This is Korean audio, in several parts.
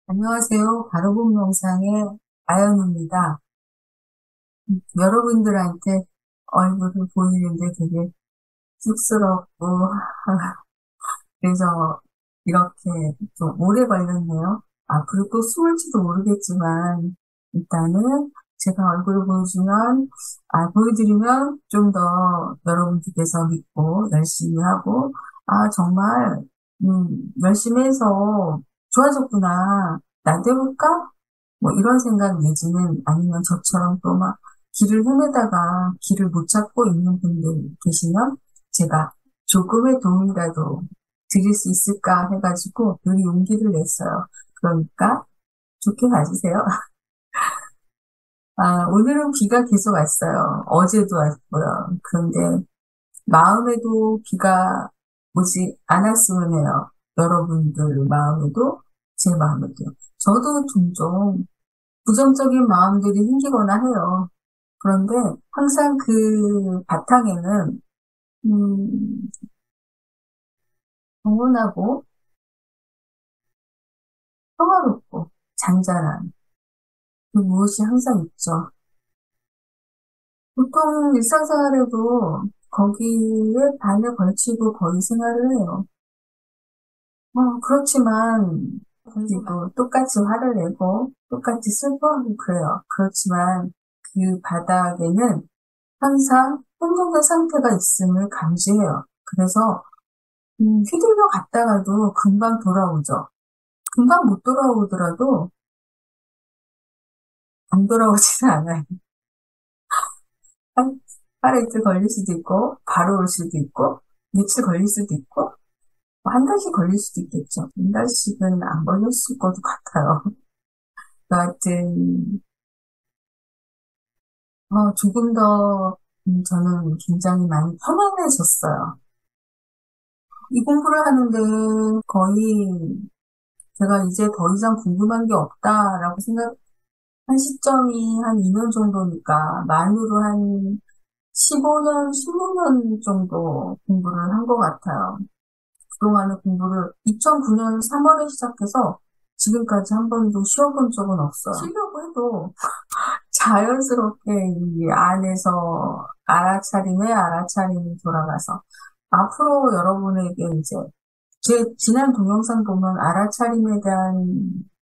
안녕하세요. 바로본 명상의 아연입니다. 여러분들한테 얼굴을 보이는데 되게 쑥스럽고, 그래서 이렇게 좀 오래 걸렸네요. 앞으로 또 숨을지도 모르겠지만, 일단은 제가 얼굴을 보여드리면 좀 더 여러분들께서 믿고 열심히 하고, 정말, 열심히 해서 좋아졌구나. 나도 해볼까? 뭐 이런 생각 내지는 아니면 저처럼 또 막 길을 헤매다가 길을 못 찾고 있는 분들 계시면 제가 조금의 도움이라도 드릴 수 있을까 해가지고 늘 용기를 냈어요. 그러니까 좋게 봐주세요. 오늘은 비가 계속 왔어요. 어제도 왔고요. 그런데 마음에도 비가 오지 않았으면 해요. 여러분들 마음에도 제 마음에도. 저도 종종 부정적인 마음들이 생기거나 해요. 그런데 항상 그 바탕에는 음, 평온하고 평화롭고 잔잔한 그 무엇이 항상 있죠. 보통 일상생활에도 거기에 반을 걸치고 거의 생활을 해요. 그렇지만 그리고 똑같이 화를 내고 똑같이 슬퍼하고 그래요. 그렇지만 그 바닥에는 항상 혼돈된 상태가 있음을 감지해요. 그래서 휘둘러 갔다가도 금방 돌아오죠. 금방 못 돌아오더라도 안 돌아오지는 않아요. 한, 하루 이틀 걸릴 수도 있고, 바로 올 수도 있고, 며칠 걸릴 수도 있고, 뭐한 달씩 걸릴 수도 있겠죠. 한 달씩은 안 걸렸을 것도 같아요. 여하튼, 조금 더, 저는 굉장히 많이 편안해졌어요. 이 공부를 하는데 거의 제가 이제 더 이상 궁금한 게 없다라고 한 시점이 한 2년 정도니까 만으로 한 15년, 16년 정도 공부를 한 것 같아요. 그동안의 공부를 2009년 3월에 시작해서 지금까지 한 번도 쉬어본 적은 없어요. 쉬려고 해도 자연스럽게 이 안에서 알아차림이 돌아가서 앞으로 여러분에게 이제 제 지난 동영상 보면 알아차림에 대한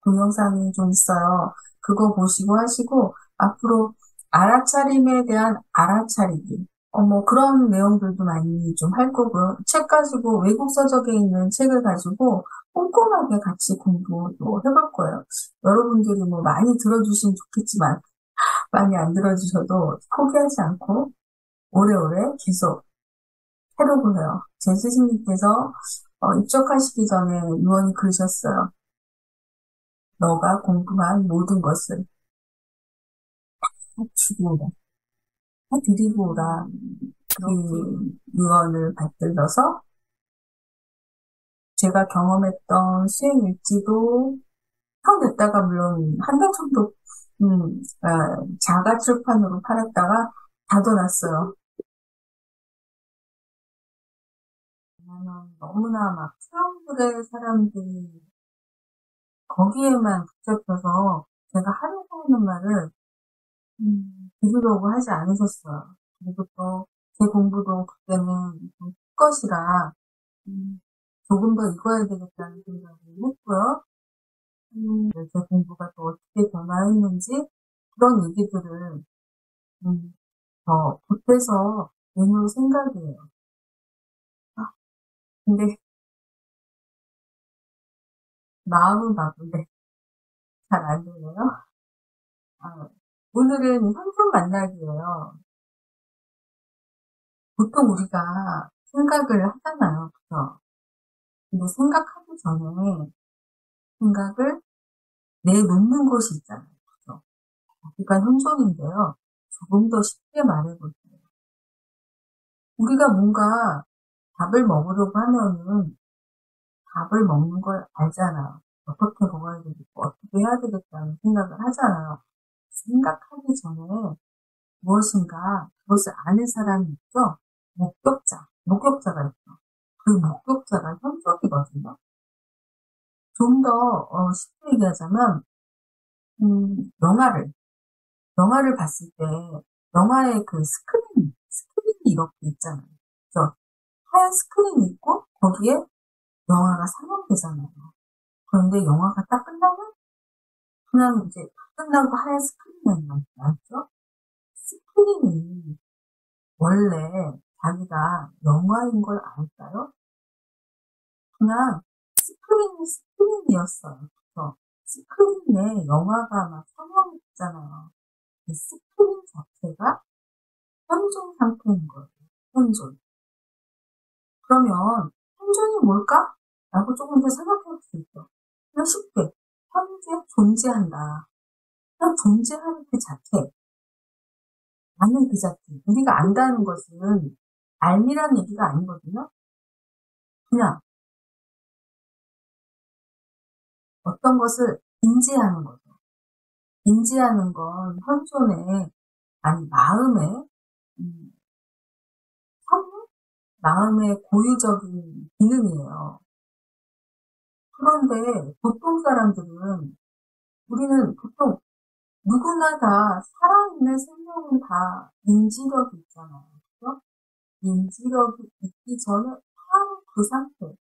동영상이 좀 있어요. 그거 보시고 하시고 앞으로 알아차림에 대한 알아차리기. 뭐 그런 내용들도 많이 좀 할 거고요. 책 가지고 외국 서적에 있는 책을 가지고 꼼꼼하게 같이 공부도 해볼 거예요. 여러분들이 뭐 많이 들어주시면 좋겠지만 많이 안 들어주셔도 포기하지 않고 오래오래 계속 해보고 해요. 제 스승님께서 입적하시기 전에 유언이 그러셨어요. 너가 공부한 모든 것을 주고 오라, 드리고 오라. 그 유언을 받들어서 제가 경험했던 수행 일지도 처음 냈다가 물론 한 달 정도 자가 출판으로 팔았다가 닫아놨어요. 왜냐면 너무나 막 수영들의 사람들이 거기에만 붙잡혀서 제가 하려고 하는 말을 들으려고 하지 않으셨어요. 그리고 또 제 공부도 그때는 좀 것이라 조금 더 읽어야 되겠다는 생각을 했고요. 제 공부가 또 어떻게 변화했는지 그런 얘기들을 더 보태서 내놓을 생각이에요. 근데 마음은 바쁜데 잘 안 되네요. 오늘은 현존 만나기예요. 보통 우리가 생각을 하잖아요. 그죠? 근데 생각하기 전에 생각을 내놓는 곳이 있잖아요. 그죠? 여기가 현존인데요. 조금 더 쉽게 말해볼게요. 우리가 뭔가 밥을 먹으려고 하면은 밥을 먹는 걸 알잖아요. 어떻게 먹어야 되겠고, 어떻게 해야 되겠다는 생각을 하잖아요. 생각하기 전에 무엇인가 그것을 아는 사람이 있죠? 목격자가 있죠. 그 목격자가 현존이거든요. 좀 더 쉽게 얘기하자면 영화를 봤을 때 영화의 그 스크린이 이렇게 있잖아요. 그래서 하얀 스크린이 있고 거기에 영화가 상영되잖아요. 그런데 영화가 딱 끝나면 그냥 이제 끝나고 하얀 스크린만 남죠. 스크린이 원래 자기가 영화인 걸 알까요? 그냥 스크린이었어요. 그래서 스크린에 영화가 막 상영됐잖아요. 그 스크린 자체가 현존 상태인 거예요. 현존. 그러면 현존이 뭘까? 라고 조금 더 생각해 볼 수 있죠. 그냥 쉽게 현재 존재한다. 그냥 존재하는 그 자체, 아는 그 자체. 우리가 안다는 것은 알미란 얘기가 아니거든요. 그냥 어떤 것을 인지하는 거죠. 인지하는 건 현존의, 아니 마음의 성능? 마음의 고유적인 기능이에요. 그런데 보통 사람들은, 우리는 보통 누구나 다 살아있는 생명은 다 인지력이 있잖아요. 그죠? 인지력이 있기 전에 바로 그 상태.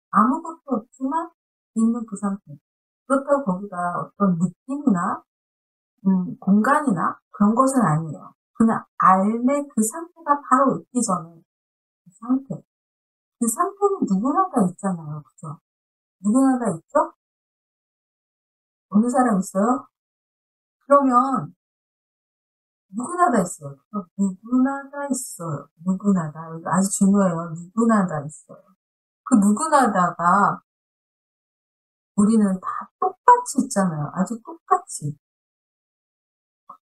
아무것도 없지만 있는 그 상태. 그렇다고 거기다 어떤 느낌이나 공간이나 그런 것은 아니에요. 그냥 삶의 그 상태가 바로 있기 전에 그 상태. 그 상태는 누구나 다 있잖아요. 그죠? 누구나 다 있죠? 어느 사람 있어요? 그러면 누구나 다 있어요. 누구나 다 있어요. 누구나 다. 이거 아주 중요해요. 누구나 다 있어요. 그 누구나 다가 우리는 다 똑같이 있잖아요. 아주 똑같이.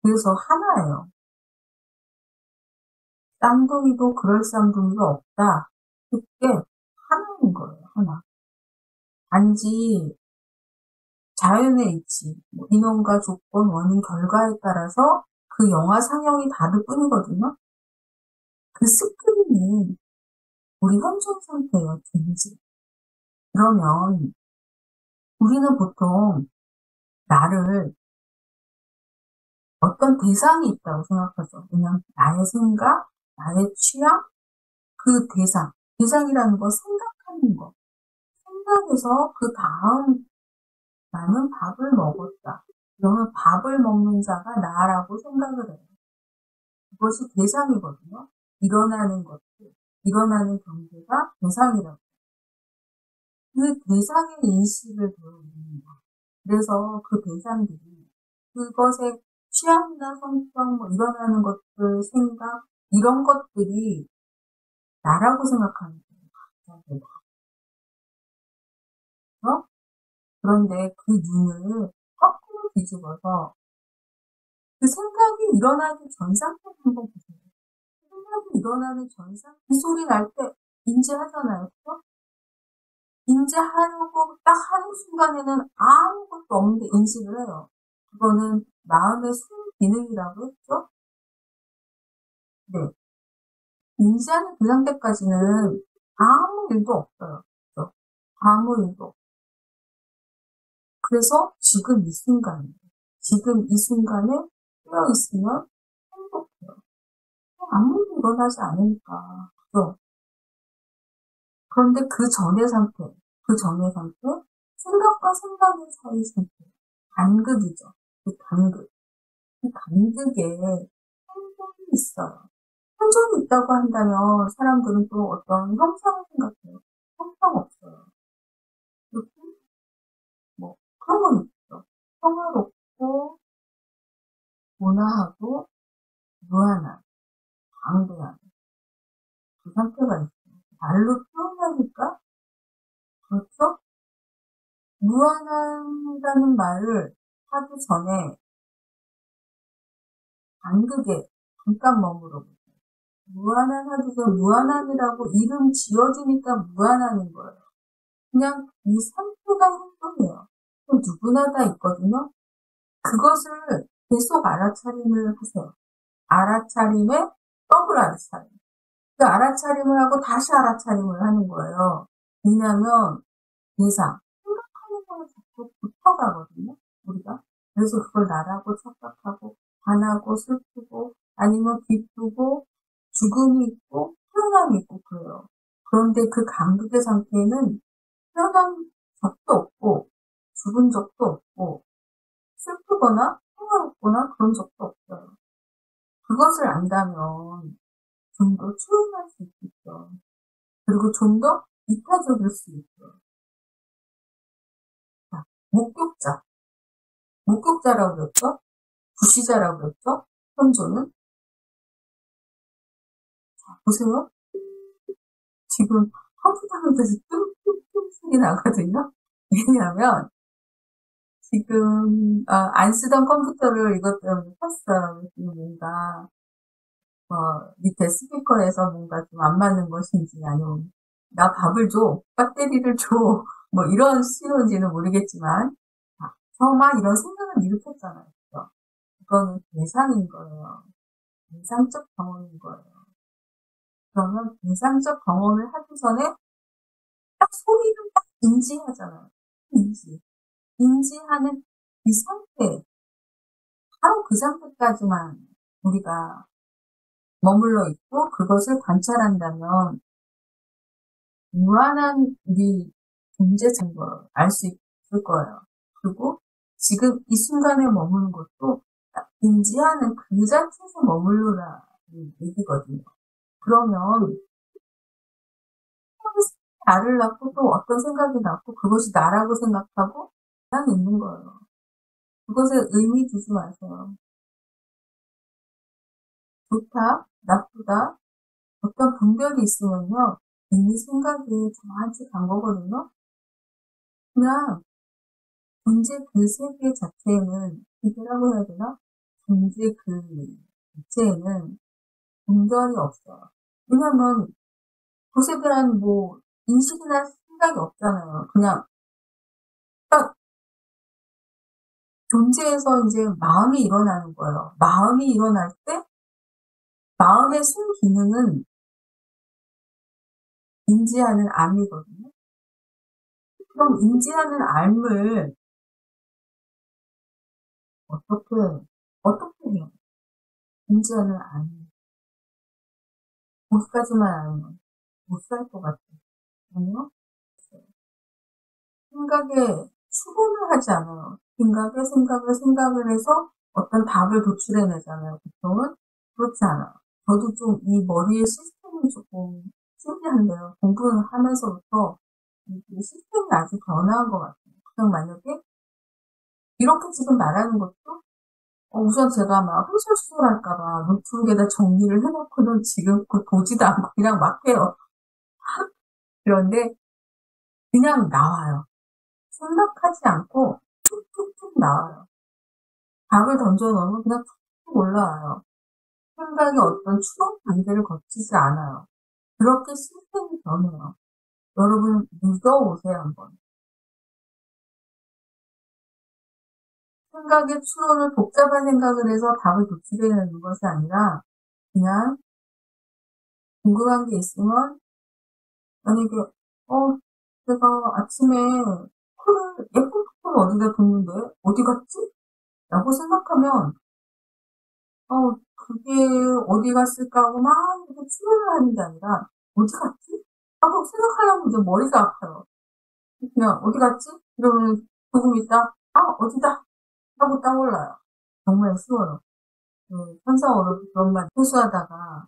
그래서 하나예요. 쌍둥이도 그럴 쌍둥이가 없다. 그게 하나인 거예요. 하나. 단지 자연의 이치, 뭐 인원과 조건, 원인, 결과에 따라서 그 영화 상영이 다를 뿐이거든요. 그 스크린이 우리 현존 상태예요. 단지. 그러면 우리는 보통 나를 어떤 대상이 있다고 생각하죠. 그냥 나의 생각, 나의 취향, 그 대상이라는 거 생각하는 거. 생각해서 그 다음 나는 밥을 먹었다. 그러면 밥을 먹는 자가 나라고 생각을 해요. 그것이 대상이거든요. 일어나는 것들, 일어나는 경계가 대상이라고. 그 대상의 인식을 보여줍니다. 그래서 그 대상들이 그것의 취향이나 성격, 뭐 일어나는 것들, 생각, 이런 것들이 나라고 생각하는 거예요. 그렇죠? 그런데 그 눈을 거꾸로 뒤집어서 그 생각이 일어나기 전 상태 한번 보세요. 생각이 일어나는 전 상태, 이 소리 날 때 인지하잖아요. 그렇죠? 인지하려고 딱 하는 순간에는 아무것도 없는데 인식을 해요. 그거는 마음의 순기능이라고 했죠? 네. 인지하는 그 상태까지는 아무 일도 없어요. 그렇죠? 아무 일도 없어요. 그래서 지금 이 순간에 깨어 있으면 행복해요. 아무 일도 일어나지 않으니까. 그죠? 그런데 그 전의 상태, 생각과 생각의 사이 상태, 간극이죠. 그 간극. 그 간극에 행복이 있어요. 현존이 있다고 한다면 사람들은 또 어떤 형상을 생각해요. 형상 없어요. 그렇게 뭐 그런 건 있죠. 평화롭고 온화하고 무한한, 강대한 그 상태가 있어요. 말로 표현하니까 그렇죠? 무한하다는 말을 하기 전에 간극에 잠깐 머물러 보세요. 무한한 하기 전에 무한한이라고 이름 지어지니까 무한한인 거예요. 그냥 이 상태가 행동이에요. 누구나 다 있거든요. 그것을 계속 알아차림을 하세요. 알아차림에 더블 알아차림. 그 알아차림을 하고 다시 알아차림을 하는 거예요. 왜냐하면 대상, 생각하는 거에 자꾸 붙어가거든요, 우리가. 그래서 그걸 나라고 착각하고, 반하고, 슬프고, 아니면 기쁘고, 죽음이 있고, 태어남이 있고, 그래요. 그런데 그 간극의 상태는 태어난 적도 없고, 죽은 적도 없고, 슬프거나, 평화롭거나 그런 적도 없어요. 그것을 안다면 좀 더 초연할 수 있겠죠. 그리고 좀 더 이타적일 수 있죠. 자, 목격자. 목격자라고 그랬죠? 부시자라고 그랬죠? 현조는? 보세요. 지금 컴퓨터 데서 뚱뚱뚱 소리 나거든요. 왜냐하면 지금 안 쓰던 컴퓨터를 이것 때문에 켰어요. 지금 뭔가 밑에 스피커에서 뭔가 좀 안 맞는 것인지 아니면 나 밥을 줘, 배터리를 줘, 뭐 이런 신호인지는 모르겠지만 설마 이런 생각을 일으켰잖아요. 그죠? 그거는 대상인 거예요. 대상적 경험인 거예요. 그러면 대상적 경험을 하기 전에 딱 소리를 딱 인지하잖아요. 인지하는 그 상태, 바로 그 상태까지만 우리가 머물러 있고 그것을 관찰한다면 무한한 우리 존재성을 알 수 있을 거예요. 그리고 지금 이 순간에 머무는 것도 딱 인지하는 그 자체에서 머물러라는 얘기거든요. 그러면 나를 낳고 또 어떤 생각이 낳고 그것이 나라고 생각하고 그냥 있는 거예요. 그것에 의미 두지 마세요. 좋다, 나쁘다, 어떤 분별이 있으면요. 이미 생각이 저한테 간 거거든요. 그냥 존재 그 세계 자체에는 기대라고 해야 되나? 존재 그 자체에는 분별이 없어요. 왜냐면 그것에 대한 뭐 인식이나 생각이 없잖아요. 그냥 딱 존재에서 이제 마음이 일어나는 거예요. 마음이 일어날 때 마음의 순기능은 인지하는 암이거든요. 그럼 인지하는 암을 어떻게, 어떻게 해요? 인지하는 암. 거기까지만 알면 못 살 것 같아요. 아니요? 생각에 추론을 하지 않아요. 생각을 해서 어떤 답을 도출해내잖아요. 보통은 그렇지 않아요. 저도 좀 이 머리의 시스템이 조금 신기한데요. 공부를 하면서부터 이 시스템이 아주 변화한 것 같아요. 그냥 만약에 이렇게 지금 말하는 것도 우선 제가 막 횡설수설할까봐 노트북에다 정리를 해놓고는 지금 그 보지도 않고 그냥 막 해요. 그런데 그냥 나와요. 생각하지 않고 툭툭툭 나와요. 답을 던져놓으면 그냥 툭툭 올라와요. 생각이 어떤 추론 단계를 거치지 않아요. 그렇게 시스템이 변해요. 여러분 믿어보세요 한번. 생각의 추론을 복잡한 생각을 해서 답을 도출해내는 것이 아니라 그냥 궁금한 게 있으면 만약에 내가 아침에 예쁜 콜을 어디다 뒀는데 어디 갔지? 라고 생각하면 그게 어디 갔을까 하고 막 이렇게 추론을 하는 게 아니라 어디 갔지? 하고 생각하려면 이제 머리가 아파요. 그냥 어디 갔지? 이러면 조금 있다 어디다? 하고 떠올라요. 정말 쉬워요. 현상어로 그런 말 회수하다가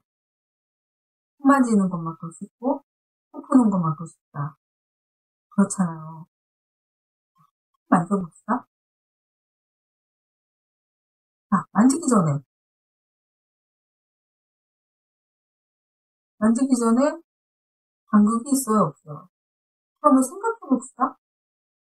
코 만지는 것만큼 쉽고 코 푸는 것만큼 쉽다. 그렇잖아요. 만져봅시다. 만지기 전에 간극이 있어요, 없어요? 그러면 생각해봅시다.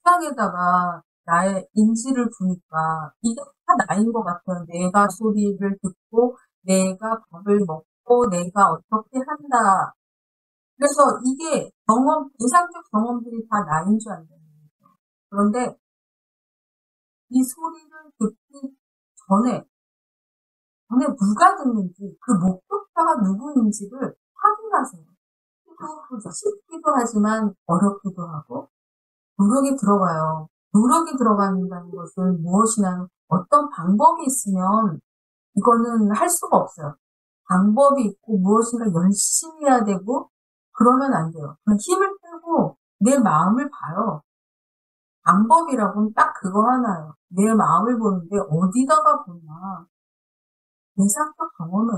취향에다가 나의 인지를 두니까 이게 다 나인 것 같아요. 내가 소리를 듣고, 내가 밥을 먹고, 내가 어떻게 한다. 그래서 이게 이상적 경험들이 다 나인 줄 알아요. 그런데 이 소리를 듣기 전에 전에 누가 듣는지, 그 목격자가 누구인지를 확인하세요. 쉽기도 하지만 어렵기도 하고, 노력이 들어가요. 노력이 들어간다는 것은 무엇이냐면 어떤 방법이 있으면 이거는 할 수가 없어요. 방법이 있고 무엇인가 열심히 해야 되고 그러면 안 돼요. 그냥 힘을 빼고 내 마음을 봐요. 방법이라고는 딱 그거 하나예요. 내 마음을 보는데 어디다가 보냐. 대상적 경험에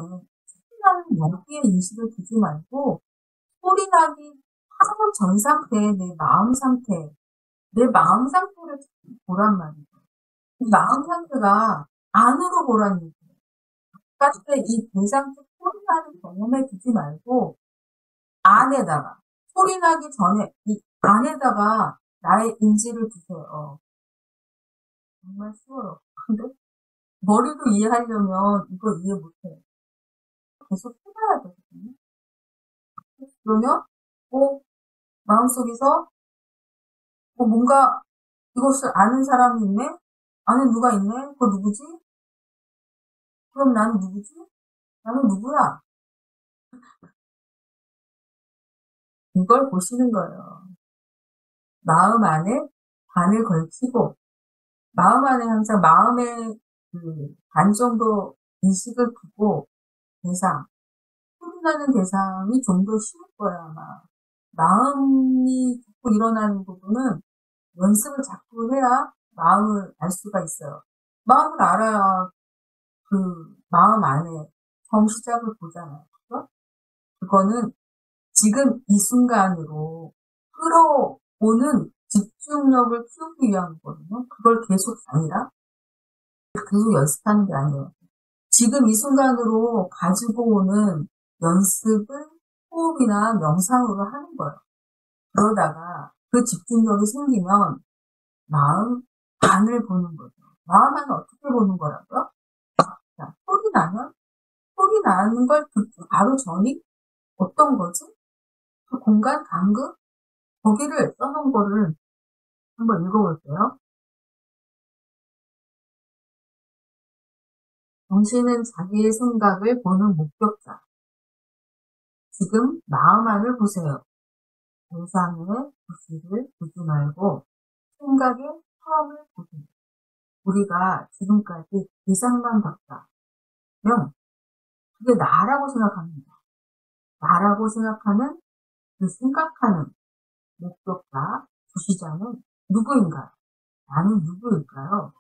특별한 여기에 인식을 두지 말고 소리 나기 하루 전 상태, 내 마음 상태를 보란 말이에요. 이 마음 상태가 안으로 보라는 얘기예요. 바깥에 이 대상적 소리 나는 경험에 두지 말고 안에다가 소리 나기 전에 이 안에다가 나의 인지를 두세요. 정말 쉬워요. 근데 머리로 이해하려면 이거 이해 못해요. 계속 해봐야 되거든요. 그러면 마음속에서 뭔가 이것을 아는 사람이 있네? 아는 누가 있네? 그거 누구지? 그럼 나는 누구지? 나는 누구야? 이걸 보시는 거예요. 마음 안에 반을 걸치고 마음 안에 항상 마음의 반 정도 인식을 두고 대상, 소리나는 대상이 좀 더 쉬울 거예요, 아마. 마음이 자꾸 일어나는 부분은 연습을 자꾸 해야 마음을 알 수가 있어요. 마음을 알아야 그 마음 안에 시작을 보잖아요. 그죠? 그거는 지금 이 순간으로 끌어오는 집중력을 키우기 위한 거거든요. 그걸 계속 아니라 계속 연습하는 게 아니에요. 지금 이 순간으로 가지고 오는 연습을 호흡이나 명상으로 하는 거예요. 그러다가 그 집중력이 생기면 마음 안을 보는 거죠. 마음 안을 어떻게 보는 거라고요? 자, 소리 나는 걸 듣고 바로 전이 어떤 거지? 그 공간, 간극, 거기를 써놓은 거를 한번 읽어볼게요. 당신은 자기의 생각을 보는 목격자. 지금 마음 안을 보세요. 대상의 구실을 두지 말고 생각의 처음을 보세요. 우리가 지금까지 이상만 봤다면 그게 나라고 생각합니다. 나라고 생각하는 그 생각하는 목격자, 주시자는 누구인가요? 나는 누구일까요?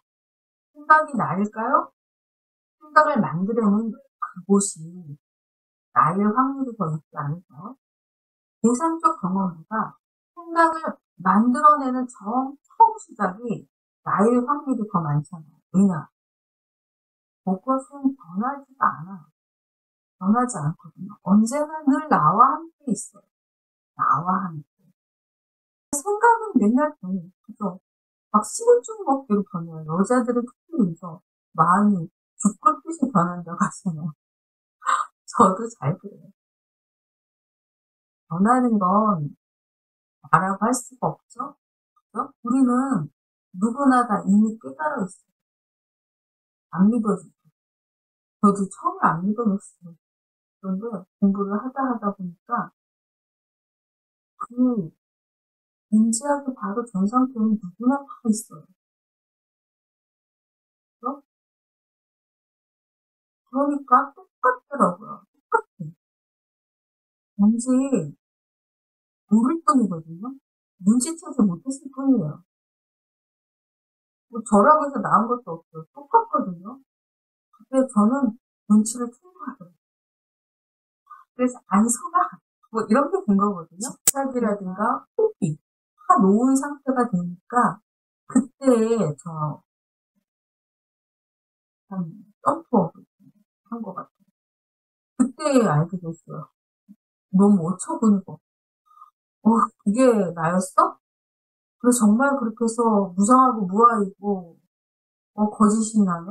생각이 나일까요? 생각을 만들어낸 그곳이 나일 확률이 더 있지 않을까요? 계산적 경험보다 생각을 만들어내는 처음 시작이 나일 확률이 더 많잖아요. 왜냐? 그것은 변하지가 않아요. 변하지 않거든요. 언제나 늘 나와 함께 있어요. 나와 함께. 생각은 맨날 변해요. 그죠? 막 시금치 먹기로 변해요. 여자들은 특히 그래서 마음이 죽을듯이 변한다고 하잖아요. 저도 잘 그래요. 변하는 건 나라고 할 수가 없죠? 그죠? 우리는 누구나 다 이미 깨달아 있어요. 안 믿어지죠. 저도 처음에 안 믿어졌어요. 그런데 공부를 하다 보니까 그 인지하기 바로 전 상태는 누구나 다 있어요. 그죠? 그러니까 똑같더라고요. 똑같아. 왠지 모를 뿐이거든요. 눈치채지 못했을 뿐이에요. 뭐 저라고 해서 나은 것도 없어요. 똑같거든요. 근데 저는 눈치를 챈 거예요. 그래서 안서가 뭐 이런 게 된 거거든요. 살이라든가 호흡이 다 놓은 상태가 되니까 그때 저 한 점프업을 한 것 같아요. 그때 알게 됐어요. 너무 어처구니가 그게 나였어? 그래서 정말 그렇게 해서 무상하고 무아이고 거짓이 나네?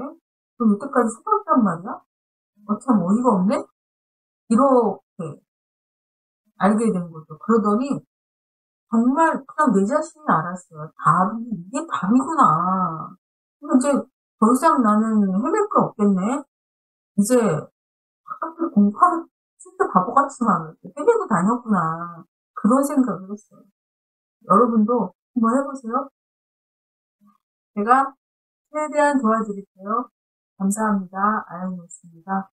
그럼 이때까지 속았단 말이야? 참 어이가 없네? 이렇게 알게 된 거죠. 그러더니 정말 그냥 내 자신이 알았어요. 이게 답이구나. 근데 이제 더 이상 나는 헤맬 거 없겠네. 이제 학교 공부하는 진짜 바보같지만 해외도 다녔구나. 그런 생각을 했어요. 여러분도 한번 해보세요. 제가 최대한 도와드릴게요. 감사합니다. 아영이었습니다.